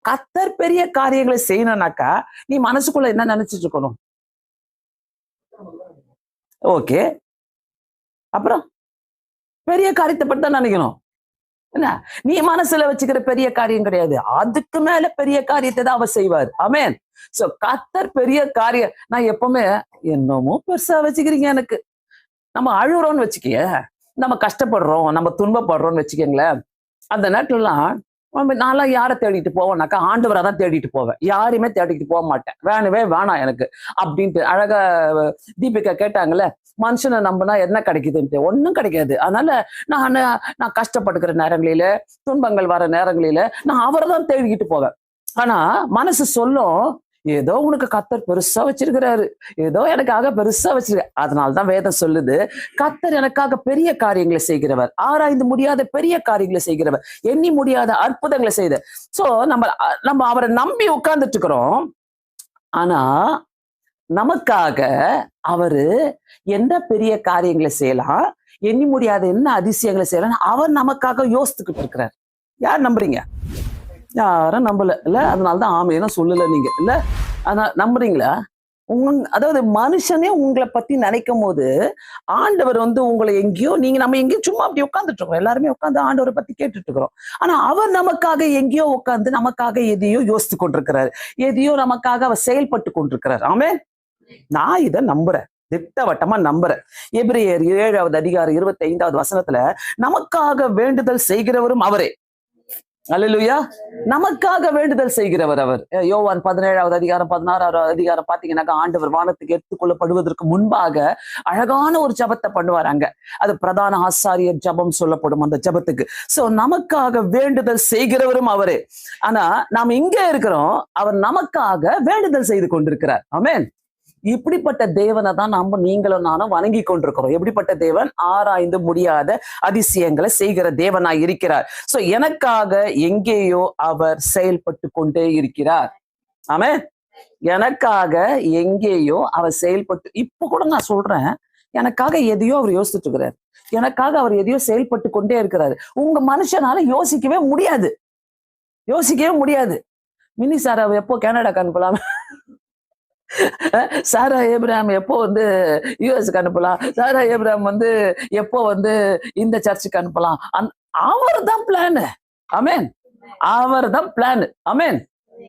கர்த்தர் பெரிய காரியங்களை செய்யணும்னாக்கா நீ மனசுக்குள்ள என்ன நினைச்சிட்டு இருக்கணும்? ஓகே, அப்புறம் பெரிய காரியத்தை பத்தி தான் நினைக்கணும். என்ன, நீ மனசுல வச்சுக்கிற பெரிய காரியம் கிடையாது, அதுக்கு மேல பெரிய காரியத்தை தான் அவர் செய்வார். ஆமென். சோ கர்த்தர் பெரிய காரியம். நான் எப்பவுமே என்னமோ பெருசா வச்சுக்கிறீங்க எனக்கு. நம்ம அழுறோம்னு வச்சுக்கிய, நம்ம கஷ்டப்படுறோம், நம்ம துன்பப்படுறோம்னு வச்சுக்கோங்களேன். அந்த நேரத்துலலாம் நான்லாம் யாரை தேடிட்டு போவேன்னாக்கா ஆண்டவரை தான் தேடிட்டு போவேன். யாரையுமே தேடிட்டு போக மாட்டேன். வேணவே வேணாம் எனக்கு அப்படின்ட்டு. அழகா தீபிகா கேட்டாங்கல்ல, மனுஷனை நம்பினா என்ன கிடைக்குதுன்ட்டு. ஒன்றும் கிடைக்காது. அதனால நான் கஷ்டப்படுகிற நேரங்களில, துன்பங்கள் வர நேரங்களில நான் அவரை தான் தேடிக்கிட்டு போவேன். ஆனா மனசு சொல்லும், ஏதோ உனக்கு கர்த்தர் பெருசா வச்சிருக்கிறாரு, ஏதோ எனக்காக பெருசா வச்சிருக்க. அதனால்தான் வேதம் சொல்லுது, கர்த்தர் எனக்காக பெரிய காரியங்களை செய்கிறவர், ஆராய்ந்து முடியாத பெரிய காரியங்களை செய்கிறவர், எண்ணி முடியாத அற்புதங்களை செய்த. சோ நம்ம அவரை நம்பி உட்கார்ந்துட்டு இருக்கிறோம். ஆனா நமக்காக அவரு எந்த பெரிய காரியங்களை செய்யலாம், எண்ணி முடியாத என்ன அதிசயங்களை செய்யலாம், அவர் நமக்காக யோசித்துக்கிட்டு இருக்கிறார். யார் நம்புறீங்க? யாரும் நம்பல இல்ல. அதனாலதான் ஆமையெல்லாம் சொல்லல நீங்க இல்ல. ஆனா நம்புறீங்களா? அதாவது மனுஷனே உங்களை பத்தி நினைக்கும் போது ஆண்டவர் உங்களை எங்கேயோ, நம்ம எங்கேயோ சும்மா அப்படி உட்காந்துட்டு இருக்கோம். எல்லாருமே உட்காந்து ஆண்டவரை பத்தி கேட்டுட்டு இருக்கிறோம். ஆனா அவர் நமக்காக எங்கேயோ உட்காந்து நமக்காக எதையோ யோசித்து கொண்டிருக்கிறாரு, எதையோ நமக்காக அவர் செயல்பட்டு கொண்டிருக்கிறார். ஆமென். நான் இதை நம்புறேன், திட்டவட்டமா நம்புறேன். எபிரேயர் 7வது அதிகாரம் 25வது வசனத்துல நமக்காக வேண்டுதல் செய்கிறவரும் அவரே. அல்லேலூயா. நமக்காக வேண்டுதல் செய்கிறவர் அவர். யோவான் 17வது அதிகாரம் 16வது அதிகாரம் பாத்தீங்கன்னாக்கா, ஆண்டவர் வானத்துக்கு எடுத்துக்கொள்ளப்படுவதற்கு முன்பாக அழகான ஒரு ஜபத்தை பண்ணுவார் அங்க. அது பிரதான ஆசாரியர் ஜபம் சொல்லப்படும் அந்த ஜபத்துக்கு. சோ நமக்காக வேண்டுதல் செய்கிறவரும் அவரே. ஆனா நாம் இங்க இருக்கிறோம், அவர் நமக்காக வேண்டுதல் செய்து கொண்டிருக்கிறார். ஆமென். இப்படிப்பட்ட தேவனை தான் நீங்களும் நானும் வணங்கி கொண்டிருக்கிறோம். எப்படிப்பட்ட தேவன்? ஆராய்ந்து முடியாத அதிசயங்களை செய்கிற தேவனாய் இருக்கிறார். சோ எனக்காக எங்கேயோ அவர் செயல்பட்டு கொண்டே இருக்கிறார். ஆமென். எனக்காக எங்கேயோ அவர் செயல்பட்டு, இப்ப கூட நான் சொல்றேன், எனக்காக எதையோ அவர் யோசிச்சுட்டு இருக்கிறார், எனக்காக அவர் எதையோ செயல்பட்டு கொண்டே இருக்கிறாரு. உங்க மனுஷனால யோசிக்கவே முடியாது, யோசிக்கவே முடியாது. மினி சாரா எப்போ கனடாக்கு அனுப்பலாம், சாரா ஏப்ரஹாம் எப்போ யுஎஸ்க்கு அனுப்பலாம், சாரா ஏப்ரஹாம் எப்போ இந்த சர்ச்சுக்கு அனுப்பலாம். அவர் தான் பிளான். ஆமென். அவர் தான் பிளான். ஆமென்.